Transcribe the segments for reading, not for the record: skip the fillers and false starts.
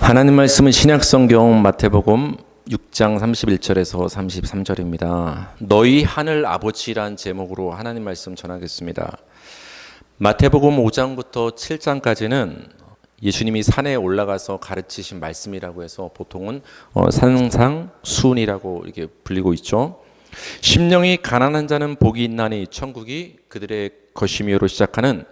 하나님 말씀은 신약성경 마태복음 6장 31절에서 33절입니다. 너희 하늘 아버지란 제목으로 하나님 말씀 전하겠습니다. 마태복음 5장부터 7장까지는 예수님이 산에 올라가서 가르치신 말씀이라고 해서 보통은 산상수훈이라고 이렇게 불리고 있죠. 심령이 가난한 자는 복이 있나니 천국이 그들의 것이며로 시작하는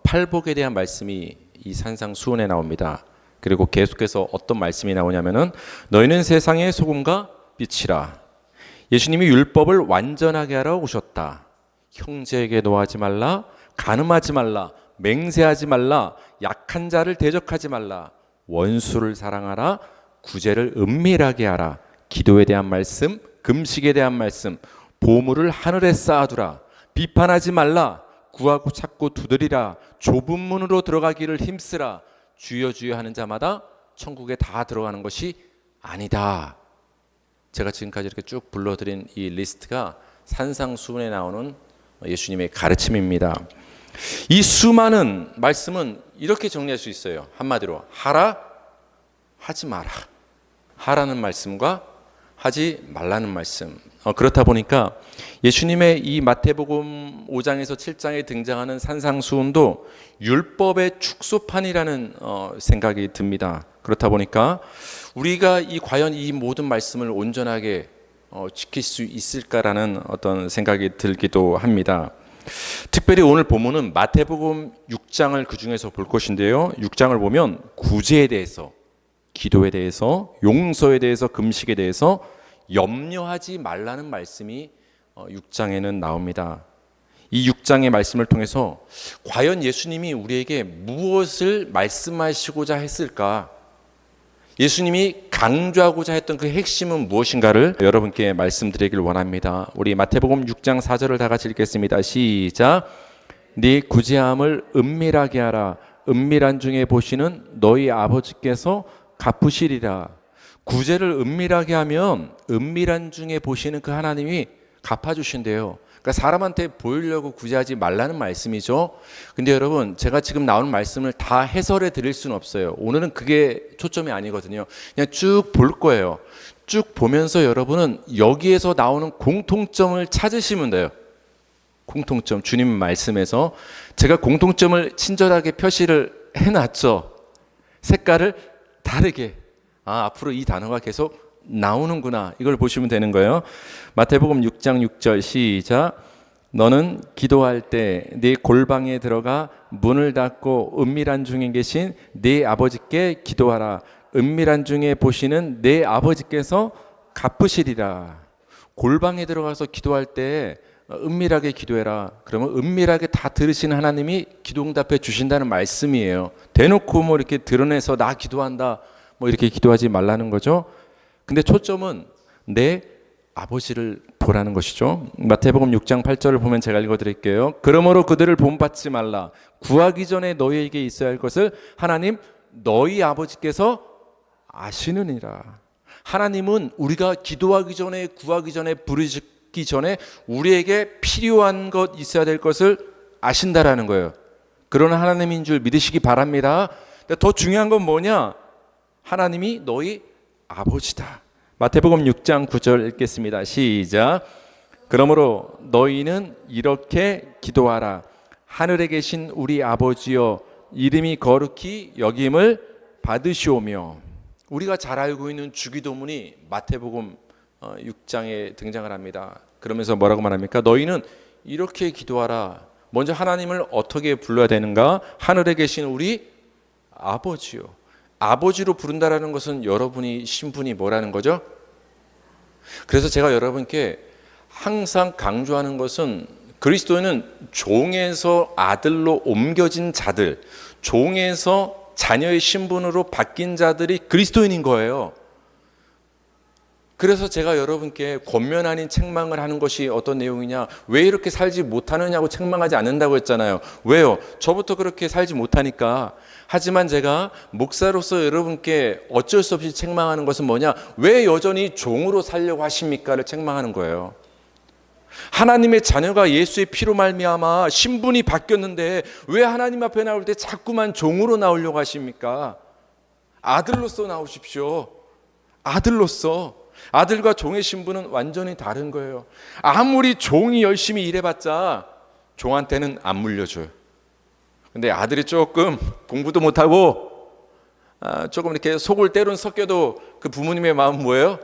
팔복에 대한 말씀이 이 산상수훈에 나옵니다. 그리고 계속해서 어떤 말씀이 나오냐면은 너희는 세상의 소금과 빛이라. 예수님이 율법을 완전하게 하러 오셨다. 형제에게 노하지 말라, 간음하지 말라, 맹세하지 말라, 약한 자를 대적하지 말라, 원수를 사랑하라, 구제를 은밀하게 하라. 기도에 대한 말씀, 금식에 대한 말씀, 보물을 하늘에 쌓아두라. 비판하지 말라, 구하고 찾고 두드리라. 좁은 문으로 들어가기를 힘쓰라. 주여 주여 하는 자마다 천국에 다 들어가는 것이 아니다. 제가 지금까지 이렇게 쭉 불러드린 이 리스트가 산상수훈에 나오는 예수님의 가르침입니다. 이 수많은 말씀은 이렇게 정리할 수 있어요. 한마디로 하라, 하지 마라. 하라는 말씀과 하지 말라는 말씀. 그렇다 보니까 예수님의 이 마태복음 5장에서 7장에 등장하는 산상수훈도 율법의 축소판이라는 생각이 듭니다. 그렇다 보니까 우리가 과연 이 모든 말씀을 온전하게 지킬 수 있을까라는 어떤 생각이 들기도 합니다. 특별히 오늘 본문은 마태복음 6장을 그 중에서 볼 것인데요. 6장을 보면 구제에 대해서, 기도에 대해서, 용서에 대해서, 금식에 대해서 염려하지 말라는 말씀이 6장에는 나옵니다. 이 6장의 말씀을 통해서 과연 예수님이 우리에게 무엇을 말씀하시고자 했을까? 예수님이 강조하고자 했던 그 핵심은 무엇인가를 여러분께 말씀드리길 원합니다. 우리 마태복음 6장 4절을 다 같이 읽겠습니다. 시작. 네 구제함을 은밀하게 하라. 은밀한 중에 보시는 너희 아버지께서 갚으시리라. 구제를 은밀하게 하면 은밀한 중에 보시는 그 하나님이 갚아주신대요. 그러니까 사람한테 보이려고 구제하지 말라는 말씀이죠. 근데 여러분, 제가 지금 나오는 말씀을 다 해설해 드릴 수는 없어요. 오늘은 그게 초점이 아니거든요. 그냥 쭉 볼 거예요. 쭉 보면서 여러분은 여기에서 나오는 공통점을 찾으시면 돼요. 공통점, 주님 말씀에서 제가 공통점을 친절하게 표시를 해놨죠. 색깔을 다르게. 앞으로 이 단어가 계속 나오는구나. 이걸 보시면 되는 거예요. 마태복음 6장 6절 시작. 너는 기도할 때 네 골방에 들어가 문을 닫고 은밀한 중에 계신 네 아버지께 기도하라. 은밀한 중에 보시는 네 아버지께서 갚으시리라. 골방에 들어가서 기도할 때 은밀하게 기도해라. 그러면 은밀하게 다 들으시는 하나님이 기도 응답해 주신다는 말씀이에요. 대놓고 이렇게 드러내서 나 기도한다 이렇게 기도하지 말라는 거죠. 근데 초점은 내 아버지를 보라는 것이죠. 마태복음 6장 8절을 보면 제가 읽어드릴게요. 그러므로 그들을 본받지 말라. 구하기 전에 너희에게 있어야 할 것을 하나님 너희 아버지께서 아시느니라. 하나님은 우리가 기도하기 전에, 구하기 전에, 부르기 전에 우리에게 필요한 것, 있어야 될 것을 아신다라는 거예요. 그런 하나님인 줄 믿으시기 바랍니다. 더 중요한 건 뭐냐? 하나님이 너희 아버지다. 마태복음 6장 9절 읽겠습니다. 시작. 그러므로 너희는 이렇게 기도하라. 하늘에 계신 우리 아버지여, 이름이 거룩히 여김을 받으시오며. 우리가 잘 알고 있는 주기도문이 마태복음 6장에 등장을 합니다. 그러면서 뭐라고 말합니까? 너희는 이렇게 기도하라. 먼저 하나님을 어떻게 불러야 되는가? 하늘에 계신 우리 아버지요. 아버지로 부른다라는 것은 여러분이 신분이 뭐라는 거죠? 그래서 제가 여러분께 항상 강조하는 것은 그리스도인은 종에서 아들로 옮겨진 자들, 종에서 자녀의 신분으로 바뀐 자들이 그리스도인인 거예요. 그래서 제가 여러분께 권면 아닌 책망을 하는 것이 어떤 내용이냐, 왜 이렇게 살지 못하느냐고 책망하지 않는다고 했잖아요. 왜요? 저부터 그렇게 살지 못하니까. 하지만 제가 목사로서 여러분께 어쩔 수 없이 책망하는 것은 뭐냐, 왜 여전히 종으로 살려고 하십니까를 책망하는 거예요. 하나님의 자녀가 예수의 피로 말미암아 신분이 바뀌었는데 왜 하나님 앞에 나올 때 자꾸만 종으로 나오려고 하십니까? 아들로서 나오십시오. 아들로서. 아들과 종의 신분은 완전히 다른 거예요. 아무리 종이 열심히 일해봤자 종한테는 안 물려줘요. 근데 아들이 조금 공부도 못하고 조금 이렇게 속을 때론 섞여도 그 부모님의 마음은 뭐예요?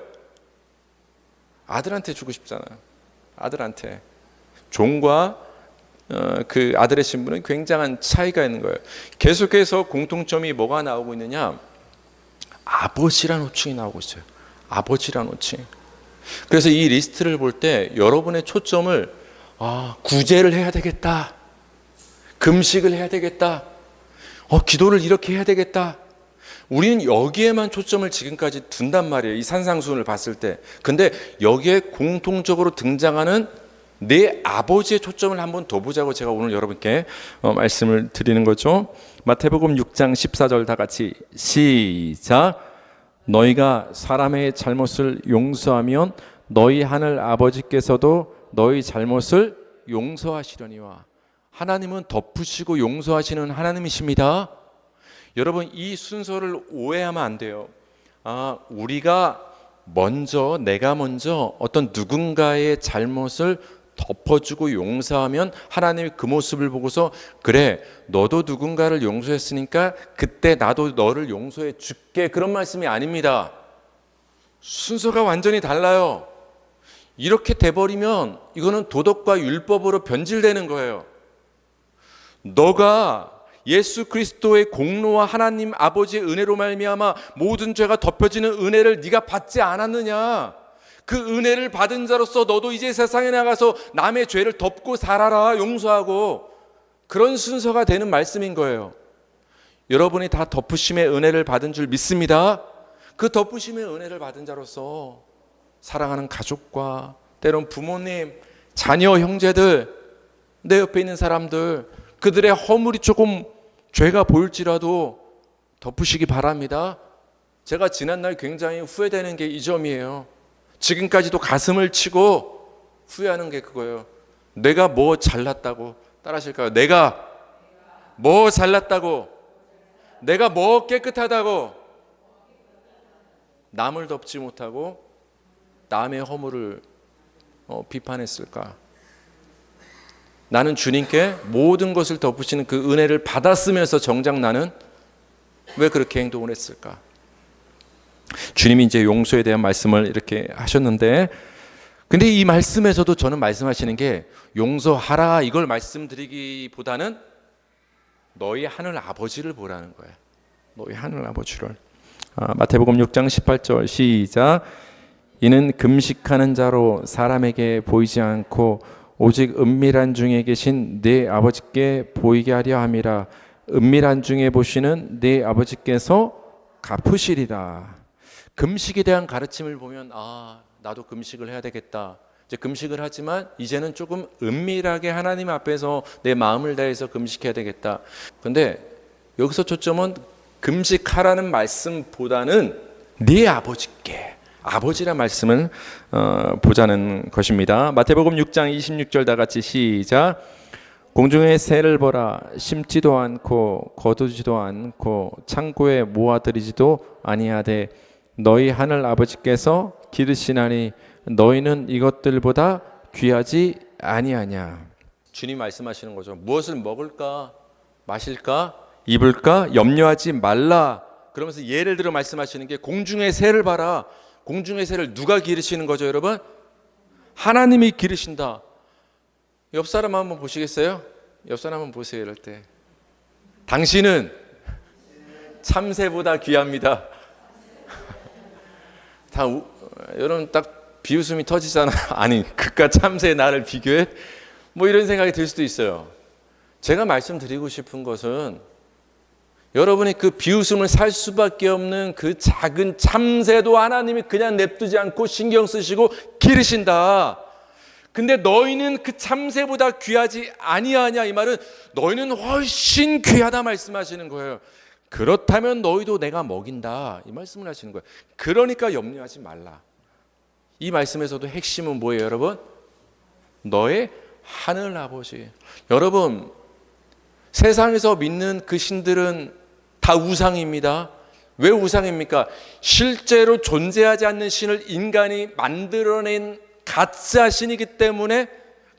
아들한테 주고 싶잖아요. 아들한테. 종과 그 아들의 신분은 굉장한 차이가 있는 거예요. 계속해서 공통점이 뭐가 나오고 있느냐? 아버지라는 호칭이 나오고 있어요. 아버지라는 호칭. 그래서 이 리스트를 볼 때 여러분의 초점을 구제를 해야 되겠다, 금식을 해야 되겠다, 기도를 이렇게 해야 되겠다. 우리는 여기에만 초점을 지금까지 둔단 말이에요. 이 산상수훈을 봤을 때. 근데 여기에 공통적으로 등장하는 내 아버지의 초점을 한번 더 보자고 제가 오늘 여러분께 말씀을 드리는 거죠. 마태복음 6장 14절 다 같이 시작. 너희가 사람의 잘못을 용서하면 너희 하늘 아버지께서도 너희 잘못을 용서하시려니와. 하나님은 덮으시고 용서하시는 하나님이십니다. 여러분, 이 순서를 오해하면 안 돼요. 우리가 먼저, 내가 먼저 어떤 누군가의 잘못을 덮어주고 용서하면 하나님이 그 모습을 보고서 그래, 너도 누군가를 용서했으니까 그때 나도 너를 용서해 줄게, 그런 말씀이 아닙니다. 순서가 완전히 달라요. 이렇게 돼버리면 이거는 도덕과 율법으로 변질되는 거예요. 너가 예수 그리스도의 공로와 하나님 아버지의 은혜로 말미암아 모든 죄가 덮여지는 은혜를 네가 받지 않았느냐? 그 은혜를 받은 자로서 너도 이제 세상에 나가서 남의 죄를 덮고 살아라, 용서하고. 그런 순서가 되는 말씀인 거예요. 여러분이 다 덮으심의 은혜를 받은 줄 믿습니다. 그 덮으심의 은혜를 받은 자로서 사랑하는 가족과 때론 부모님, 자녀, 형제들, 내 옆에 있는 사람들, 그들의 허물이 조금 죄가 보일지라도 덮으시기 바랍니다. 제가 지난날 굉장히 후회되는 게 이 점이에요. 지금까지도 가슴을 치고 후회하는 게 그거예요. 내가 뭐 잘났다고. 따라하실까요? 내가 뭐 잘났다고, 내가 뭐 깨끗하다고 남을 덮지 못하고 남의 허물을 비판했을까? 나는 주님께 모든 것을 덮으시는 그 은혜를 받았으면서 정작 나는 왜 그렇게 행동을 했을까? 주님이 이제 용서에 대한 말씀을 이렇게 하셨는데, 근데 이 말씀에서도 저는 말씀하시는 게 용서하라 이걸 말씀드리기보다는 너희 하늘 아버지를 보라는 거예요. 너희 하늘 아버지를. 마태복음 6장 18절 시작. 이는 금식하는 자로 사람에게 보이지 않고 오직 은밀한 중에 계신 네 아버지께 보이게 하려 함이라. 은밀한 중에 보시는 네 아버지께서 갚으시리라. 금식에 대한 가르침을 보면 나도 금식을 해야 되겠다. 이제 금식을 하지만 이제는 조금 은밀하게 하나님 앞에서 내 마음을 다해서 금식해야 되겠다. 그런데 여기서 초점은 금식하라는 말씀보다는 네 아버지께, 아버지란 말씀을 보자는 것입니다. 마태복음 6장 26절 다 같이 시작. 공중의 새를 보라. 심지도 않고 거두지도 않고 창고에 모아들이지도 아니하되 너희 하늘 아버지께서 기르시나니 너희는 이것들보다 귀하지 아니하냐. 주님 말씀하시는 거죠. 무엇을 먹을까, 마실까, 입을까 염려하지 말라. 그러면서 예를 들어 말씀하시는 게 공중의 새를 봐라. 공중의 새를 누가 기르시는 거죠, 여러분? 하나님이 기르신다. 옆 사람 한번 보시겠어요? 옆 사람 한번 보세요. 이럴 때 당신은 참새보다 귀합니다. 여러분 딱 비웃음이 터지잖아. 아니 그깟 참새의 나를 비교해? 뭐 이런 생각이 들 수도 있어요. 제가 말씀드리고 싶은 것은 여러분이 그 비웃음을 살 수밖에 없는 그 작은 참새도 하나님이 그냥 냅두지 않고 신경 쓰시고 기르신다. 근데 너희는 그 참새보다 귀하지 아니하냐. 이 말은 너희는 훨씬 귀하다 말씀하시는 거예요. 그렇다면 너희도 내가 먹인다 이 말씀을 하시는 거예요. 그러니까 염려하지 말라. 이 말씀에서도 핵심은 뭐예요, 여러분? 너의 하늘 아버지. 여러분, 세상에서 믿는 그 신들은 다 우상입니다. 왜 우상입니까? 실제로 존재하지 않는 신을 인간이 만들어낸 가짜 신이기 때문에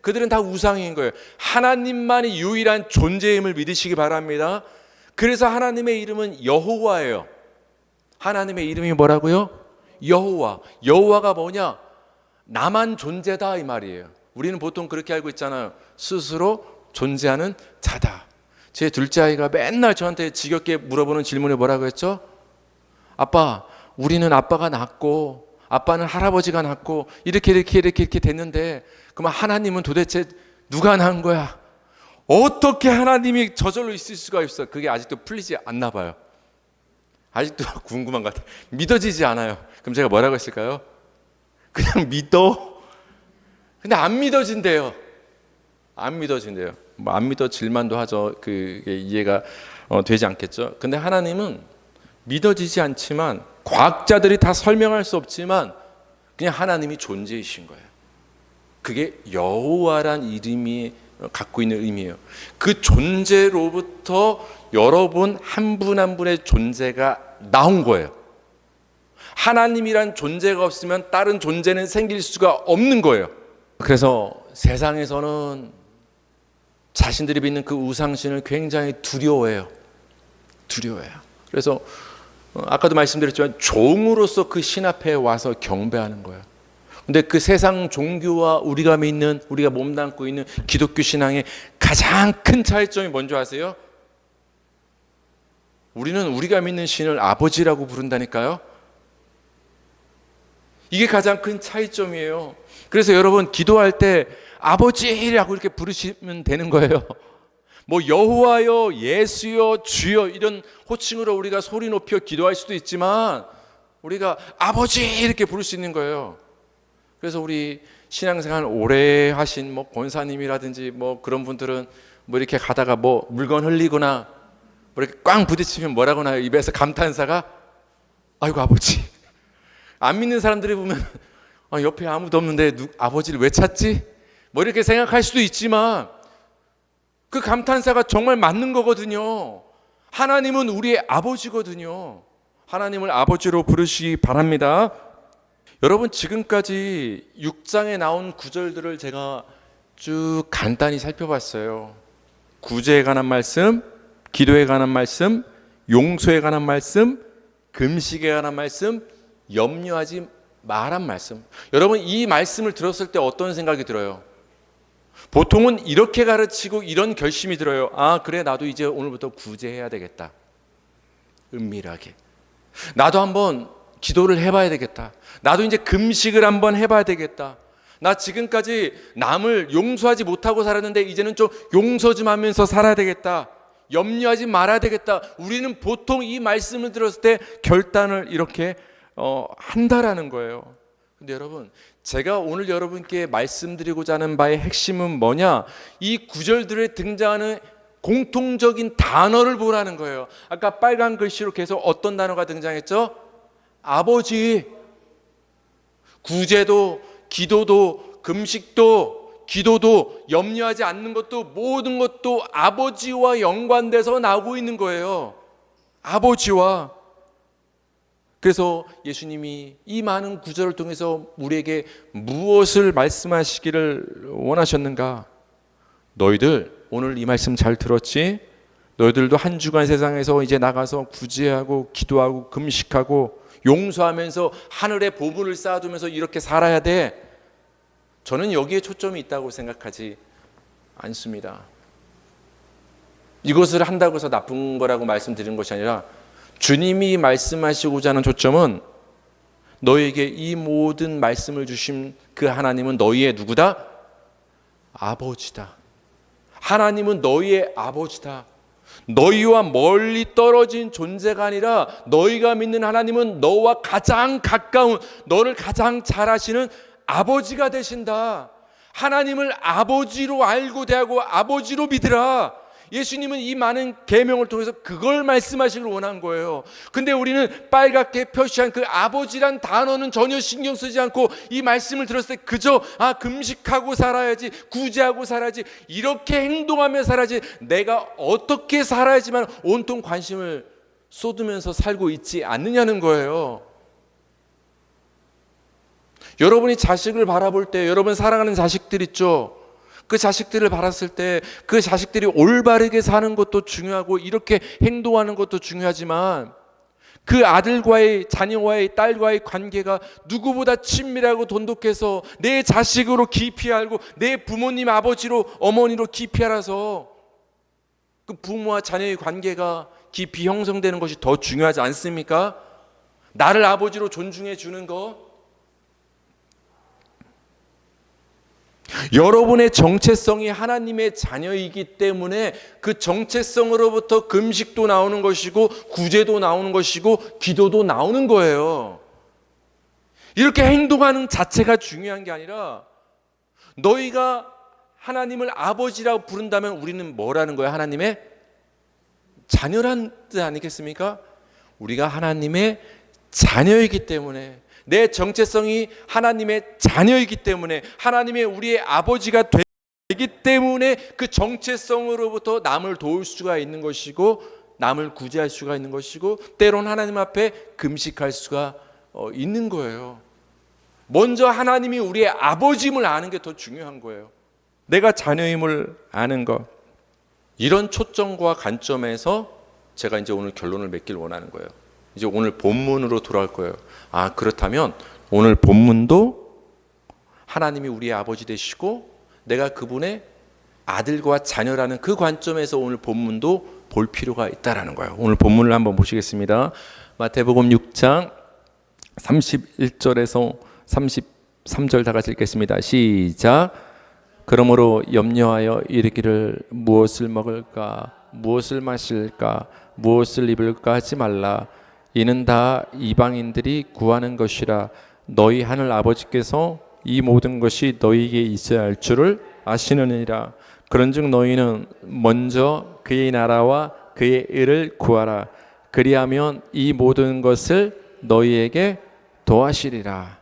그들은 다 우상인 거예요. 하나님만이 유일한 존재임을 믿으시기 바랍니다. 그래서 하나님의 이름은 여호와예요. 하나님의 이름이 뭐라고요? 여호와. 여호와가 뭐냐? 나만 존재다 이 말이에요. 우리는 보통 그렇게 알고 있잖아요. 스스로 존재하는 자다. 제 둘째 아이가 맨날 저한테 지겹게 물어보는 질문이 뭐라고 했죠? 아빠, 우리는 아빠가 낳고 아빠는 할아버지가 낳고 이렇게 됐는데 그럼 하나님은 도대체 누가 낳은 거야? 어떻게 하나님이 저절로 있을 수가 있어? 그게 아직도 풀리지 않나 봐요. 아직도 궁금한 것 같아요. 믿어지지 않아요. 그럼 제가 뭐라고 했을까요? 그냥 믿어. 근데 안 믿어진대요. 안 믿어진대요. 뭐 안 믿어질만도 하죠. 그게 이해가 되지 않겠죠. 근데 하나님은 믿어지지 않지만 과학자들이 다 설명할 수 없지만 그냥 하나님이 존재이신 거예요. 그게 여호와란 이름이 갖고 있는 의미예요. 그 존재로부터 여러분 한 분 한 분의 존재가 나온 거예요. 하나님이란 존재가 없으면 다른 존재는 생길 수가 없는 거예요. 그래서 세상에서는 자신들이 믿는 그 우상신을 굉장히 두려워해요. 그래서 아까도 말씀드렸지만 종으로서 그 신 앞에 와서 경배하는 거예요. 근데 그 세상 종교와 우리가 믿는, 우리가 몸담고 있는 기독교 신앙의 가장 큰 차이점이 뭔지 아세요? 우리는 우리가 믿는 신을 아버지라고 부른다니까요. 이게 가장 큰 차이점이에요. 그래서 여러분 기도할 때 아버지라고 이렇게 부르시면 되는 거예요. 뭐 여호와여, 예수여, 주여 이런 호칭으로 우리가 소리 높여 기도할 수도 있지만 우리가 아버지 이렇게 부를 수 있는 거예요. 그래서 우리 신앙생활 오래 하신 뭐 권사님이라든지 뭐 그런 분들은 뭐 이렇게 가다가 뭐 물건 흘리거나 뭐 이렇게 꽝 부딪히면 뭐라고 나요? 입에서 감탄사가 아이고 아버지. 안 믿는 사람들이 보면 옆에 아무도 없는데 아버지를 왜 찾지? 뭐 이렇게 생각할 수도 있지만 그 감탄사가 정말 맞는 거거든요. 하나님은 우리의 아버지거든요. 하나님을 아버지로 부르시기 바랍니다. 여러분 지금까지 6장에 나온 구절들을 제가 쭉 간단히 살펴봤어요. 구제에 관한 말씀, 기도에 관한 말씀, 용서에 관한 말씀, 금식에 관한 말씀, 염려하지 말란 말씀. 여러분 이 말씀을 들었을 때 어떤 생각이 들어요? 보통은 이렇게 가르치고 이런 결심이 들어요. 아 그래 나도 이제 오늘부터 구제해야 되겠다. 은밀하게. 나도 한번 기도를 해봐야 되겠다. 나도 이제 금식을 한번 해봐야 되겠다. 나 지금까지 남을 용서하지 못하고 살았는데 이제는 좀 용서 좀 하면서 살아야 되겠다. 염려하지 말아야 되겠다. 우리는 보통 이 말씀을 들었을 때 결단을 이렇게 한다라는 거예요. 근데 여러분 제가 오늘 여러분께 말씀드리고자 하는 바의 핵심은 뭐냐? 이 구절들에 등장하는 공통적인 단어를 보라는 거예요. 아까 빨간 글씨로 계속 어떤 단어가 등장했죠? 아버지. 구제도 기도도 금식도 기도도 염려하지 않는 것도 모든 것도 아버지와 연관돼서 나오고 있는 거예요. 아버지와. 그래서 예수님이 이 많은 구절을 통해서 우리에게 무엇을 말씀하시기를 원하셨는가? 너희들 오늘 이 말씀 잘 들었지? 너희들도 한 주간 세상에서 이제 나가서 구제하고 기도하고 금식하고 용서하면서 하늘의 보물을 쌓아두면서 이렇게 살아야 돼. 저는 여기에 초점이 있다고 생각하지 않습니다. 이것을 한다고 해서 나쁜 거라고 말씀드리는 것이 아니라 주님이 말씀하시고자 하는 초점은 너에게 이 모든 말씀을 주신 그 하나님은 너희의 누구다? 아버지다. 하나님은 너희의 아버지다. 너희와 멀리 떨어진 존재가 아니라 너희가 믿는 하나님은 너와 가장 가까운, 너를 가장 잘 아시는 아버지가 되신다. 하나님을 아버지로 알고 대하고 아버지로 믿으라. 예수님은 이 많은 계명을 통해서 그걸 말씀하시길 원한 거예요. 근데 우리는 빨갛게 표시한 그 아버지란 단어는 전혀 신경 쓰지 않고 이 말씀을 들었을 때 그저 금식하고 살아야지, 구제하고 살아야지, 이렇게 행동하며 살아야지, 내가 어떻게 살아야지만 온통 관심을 쏟으면서 살고 있지 않느냐는 거예요. 여러분이 자식을 바라볼 때, 여러분 사랑하는 자식들 있죠? 그 자식들을 바랐을 때 그 자식들이 올바르게 사는 것도 중요하고 이렇게 행동하는 것도 중요하지만 그 아들과의, 자녀와의, 딸과의 관계가 누구보다 친밀하고 돈독해서 내 자식으로 깊이 알고 내 부모님, 아버지로, 어머니로 깊이 알아서 그 부모와 자녀의 관계가 깊이 형성되는 것이 더 중요하지 않습니까? 나를 아버지로 존중해 주는 것. 여러분의 정체성이 하나님의 자녀이기 때문에 그 정체성으로부터 금식도 나오는 것이고 구제도 나오는 것이고 기도도 나오는 거예요. 이렇게 행동하는 자체가 중요한 게 아니라 너희가 하나님을 아버지라고 부른다면 우리는 뭐라는 거예요? 하나님의 자녀란 뜻 아니겠습니까? 우리가 하나님의 자녀이기 때문에, 내 정체성이 하나님의 자녀이기 때문에, 하나님의 우리의 아버지가 되기 때문에 그 정체성으로부터 남을 도울 수가 있는 것이고 남을 구제할 수가 있는 것이고 때론 하나님 앞에 금식할 수가 있는 거예요. 먼저 하나님이 우리의 아버지임을 아는 게 더 중요한 거예요. 내가 자녀임을 아는 것. 이런 초점과 관점에서 제가 이제 오늘 결론을 맺길 원하는 거예요. 이제 오늘 본문으로 돌아올 거예요. 아, 그렇다면 오늘 본문도 하나님이 우리의 아버지 되시고 내가 그분의 아들과 자녀라는 그 관점에서 오늘 본문도 볼 필요가 있다라는 거예요. 오늘 본문을 한번 보시겠습니다. 마태복음 6장 31절에서 33절 다 같이 읽겠습니다. 시작. 그러므로 염려하여 이르기를 무엇을 먹을까, 무엇을 마실까, 무엇을 입을까 하지 말라. 이는 다 이방인들이 구하는 것이라. 너희 하늘 아버지께서 이 모든 것이 너희에게 있어야 할 줄을 아시느니라. 그런즉 너희는 먼저 그의 나라와 그의 의를 구하라. 그리하면 이 모든 것을 너희에게 더하시리라.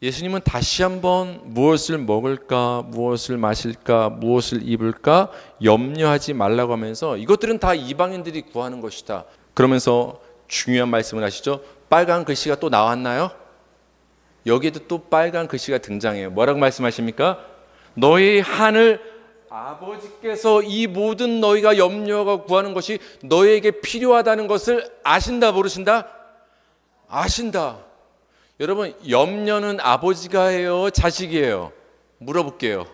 예수님은 다시 한번 무엇을 먹을까, 무엇을 마실까, 무엇을 입을까 염려하지 말라고 하면서 이것들은 다 이방인들이 구하는 것이다. 그러면서 중요한 말씀을 하시죠. 빨간 글씨가 또 나왔나요? 여기에도 또 빨간 글씨가 등장해요. 뭐라고 말씀하십니까? 너희 하늘 아버지께서 이 모든 너희가 염려하고 구하는 것이 너희에게 필요하다는 것을 아신다, 모르신다? 아신다. 여러분, 염려는 아버지가 해요, 자식이에요? 물어볼게요.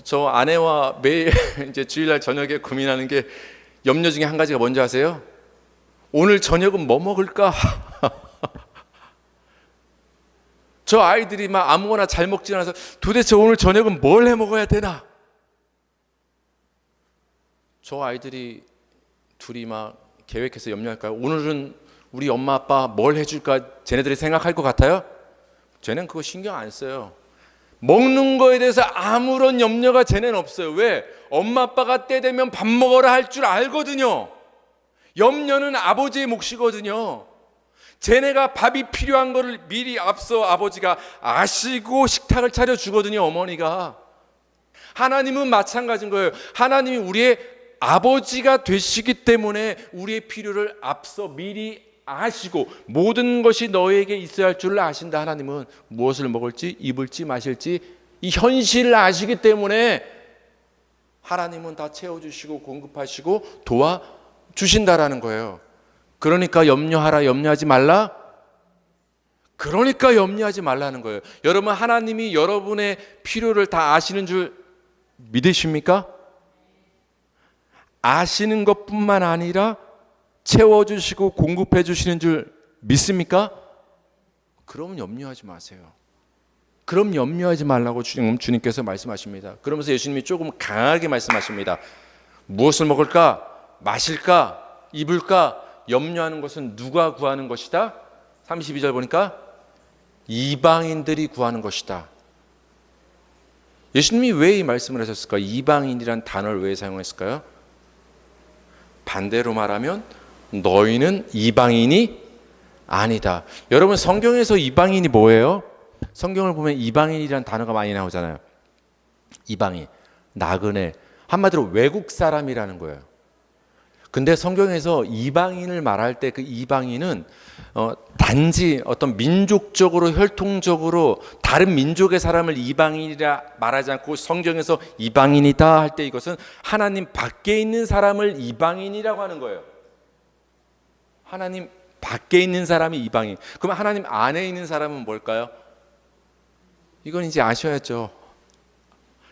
저 아내와 매일 이제 주일날 저녁에 고민하는 게 염려 중에 한 가지가 뭔지 아세요? 오늘 저녁은 뭐 먹을까? 저 아이들이 막 아무거나 잘 먹지 않아서 도대체 오늘 저녁은 뭘 해 먹어야 되나? 저 아이들이 둘이 막 계획해서 염려할까요? 오늘은 우리 엄마 아빠 뭘 해줄까 쟤네들이 생각할 것 같아요? 쟤는 그거 신경 안 써요. 먹는 거에 대해서 아무런 염려가 쟤네는 없어요. 왜? 엄마 아빠가 때 되면 밥 먹어라 할 줄 알거든요. 염려는 아버지의 몫이거든요. 쟤네가 밥이 필요한 거를 미리 앞서 아버지가 아시고 식탁을 차려주거든요. 어머니가. 하나님은 마찬가지인 거예요. 하나님이 우리의 아버지가 되시기 때문에 우리의 필요를 앞서 미리 아시고 모든 것이 너에게 있어야 할 줄을 아신다. 하나님은 무엇을 먹을지 입을지 마실지 이 현실을 아시기 때문에 하나님은 다 채워주시고 공급하시고 도와주신다라는 거예요. 그러니까 염려하라, 염려하지 말라. 그러니까 염려하지 말라는 거예요. 여러분, 하나님이 여러분의 필요를 다 아시는 줄 믿으십니까? 아시는 것뿐만 아니라 채워주시고 공급해 주시는 줄 믿습니까? 그러면 염려하지 마세요. 그럼 염려하지 말라고 주님께서 말씀하십니다. 그러면서 예수님이 조금 강하게 말씀하십니다. 무엇을 먹을까? 마실까? 입을까? 염려하는 것은 누가 구하는 것이다? 32절 보니까 이방인들이 구하는 것이다. 예수님이 왜 이 말씀을 하셨을까요? 이방인이란 단어를 왜 사용했을까요? 반대로 말하면 너희는 이방인이 아니다. 여러분, 성경에서 이방인이 뭐예요? 성경을 보면 이방인이라는 단어가 많이 나오잖아요. 이방인, 나그네, 한마디로 외국 사람이라는 거예요. 근데 성경에서 이방인을 말할 때 그 이방인은 단지 어떤 민족적으로 혈통적으로 다른 민족의 사람을 이방인이라 말하지 않고 성경에서 이방인이다 할 때 이것은 하나님 밖에 있는 사람을 이방인이라고 하는 거예요. 하나님 밖에 있는 사람이 이방인. 그럼 하나님 안에 있는 사람은 뭘까요? 이건 이제 아셔야죠.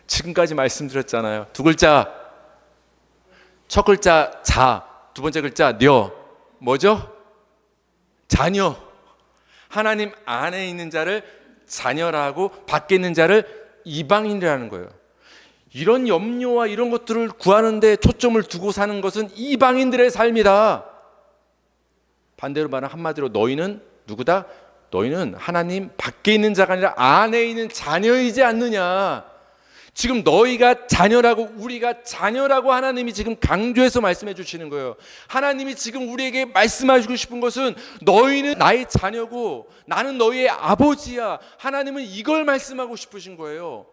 지금까지 말씀드렸잖아요. 두 글자. 첫 글자 자, 두 번째 글자 녀. 뭐죠? 자녀. 하나님 안에 있는 자를 자녀라고 밖에 있는 자를 이방인이라는 거예요. 이런 염려와 이런 것들을 구하는 데 초점을 두고 사는 것은 이방인들의 삶이다. 반대로 말하면 한마디로 너희는 누구다? 너희는 하나님 밖에 있는 자가 아니라 안에 있는 자녀이지 않느냐. 지금 너희가 자녀라고, 우리가 자녀라고 하나님이 지금 강조해서 말씀해 주시는 거예요. 하나님이 지금 우리에게 말씀하시고 싶은 것은 너희는 나의 자녀고 나는 너희의 아버지야. 하나님은 이걸 말씀하고 싶으신 거예요.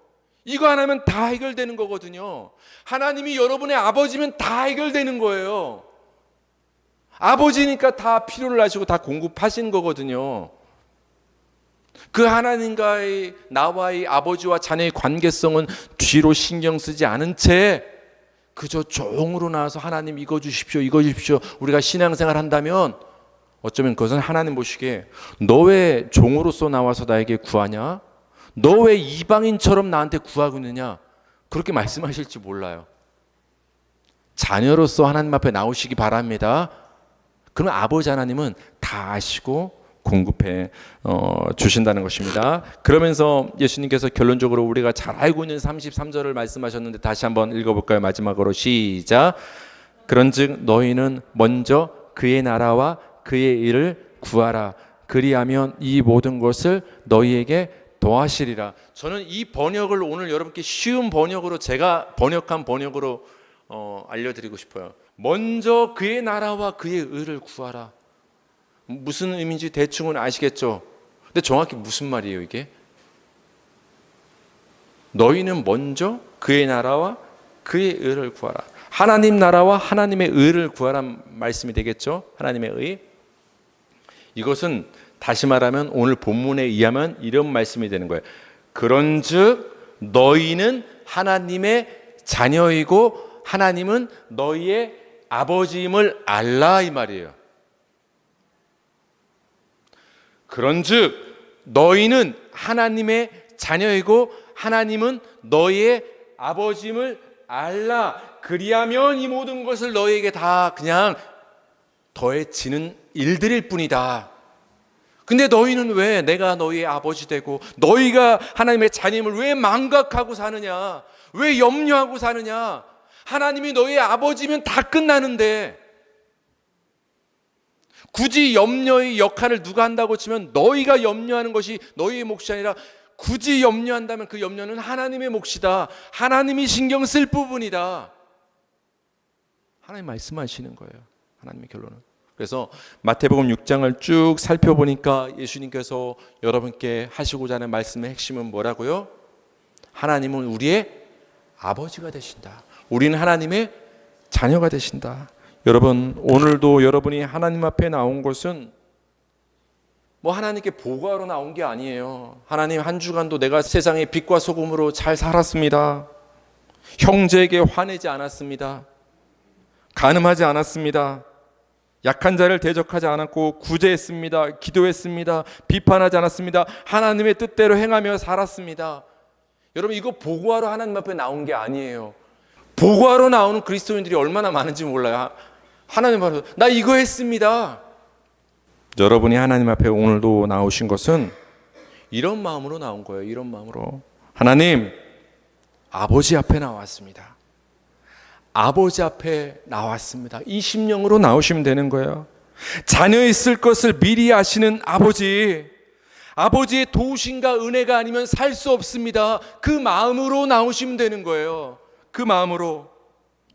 이거 하나면 다 해결되는 거거든요. 하나님이 여러분의 아버지면 다 해결되는 거예요. 아버지니까 다 필요를 하시고 다 공급하시는 거거든요. 그 하나님과의 나와의 아버지와 자녀의 관계성은 뒤로 신경 쓰지 않은 채 그저 종으로 나와서 하나님 이거 주십시오, 이거 주십시오. 우리가 신앙생활 한다면 어쩌면 그것은 하나님 보시기에 너 왜 종으로서 나와서 나에게 구하냐? 너 왜 이방인처럼 나한테 구하고 있느냐? 그렇게 말씀하실지 몰라요. 자녀로서 하나님 앞에 나오시기 바랍니다. 그러면 아버지 하나님은 다 아시고 공급해 주신다는 것입니다. 그러면서 예수님께서 결론적으로 우리가 잘 알고 있는 33절을 말씀하셨는데 다시 한번 읽어볼까요? 마지막으로 시작. 그런즉 너희는 먼저 그의 나라와 그의 일을 구하라. 그리하면 이 모든 것을 너희에게 더하시리라. 저는 이 번역을 오늘 여러분께 쉬운 번역으로 제가 번역한 번역으로 알려드리고 싶어요. 먼저 그의 나라와 그의 의를 구하라. 무슨 의미인지 대충은 아시겠죠? 근데 정확히 무슨 말이에요 이게? 너희는 먼저 그의 나라와 그의 의를 구하라. 하나님 나라와 하나님의 의를 구하란 말씀이 되겠죠? 하나님의 의. 이것은 다시 말하면 오늘 본문에 의하면 이런 말씀이 되는 거예요. 그런즉 너희는 하나님의 자녀이고 하나님은 너희의 아버지임을 알라 이 말이에요. 그런즉 너희는 하나님의 자녀이고 하나님은 너희의 아버지임을 알라. 그리하면 이 모든 것을 너희에게 다 그냥 더해지는 일들일 뿐이다. 근데 너희는 왜 내가 너희의 아버지 되고 너희가 하나님의 자녀임을 왜 망각하고 사느냐? 왜 염려하고 사느냐? 하나님이 너희의 아버지면 다 끝나는데 굳이 염려의 역할을 누가 한다고 치면 너희가 염려하는 것이 너희의 몫이 아니라 굳이 염려한다면 그 염려는 하나님의 몫이다. 하나님이 신경 쓸 부분이다. 하나님 말씀하시는 거예요. 하나님의 결론은. 그래서 마태복음 6장을 쭉 살펴보니까 예수님께서 여러분께 하시고자 하는 말씀의 핵심은 뭐라고요? 하나님은 우리의 아버지가 되신다. 우리는 하나님의 자녀가 되신다. 여러분, 오늘도 여러분이 하나님 앞에 나온 것은 뭐 하나님께 보고하러 나온 게 아니에요. 하나님 한 주간도 내가 세상의 빛과 소금으로 잘 살았습니다. 형제에게 화내지 않았습니다. 간음하지 않았습니다. 약한 자를 대적하지 않았고 구제했습니다. 기도했습니다. 비판하지 않았습니다. 하나님의 뜻대로 행하며 살았습니다. 여러분, 이거 보고하러 하나님 앞에 나온 게 아니에요. 보고하러 나오는 그리스도인들이 얼마나 많은지 몰라요. 하나님 앞에 나 이거 했습니다. 여러분이 하나님 앞에 오늘도 나오신 것은 이런 마음으로 나온 거예요. 이런 마음으로. 하나님, 아버지 앞에 나왔습니다. 아버지 앞에 나왔습니다. 이 심령으로 나오시면 되는 거예요. 자녀 있을 것을 미리 아시는 아버지, 아버지의 도우심과 은혜가 아니면 살 수 없습니다. 그 마음으로 나오시면 되는 거예요. 그 마음으로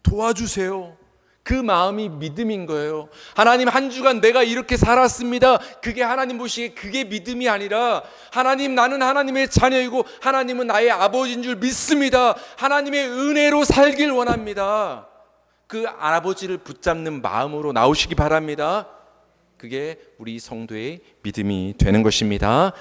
도와주세요. 그 마음이 믿음인 거예요. 하나님, 한 주간 내가 이렇게 살았습니다. 그게 하나님 보시기에 그게 믿음이 아니라 하나님, 나는 하나님의 자녀이고 하나님은 나의 아버지인 줄 믿습니다. 하나님의 은혜로 살길 원합니다. 그 아버지를 붙잡는 마음으로 나오시기 바랍니다. 그게 우리 성도의 믿음이 되는 것입니다.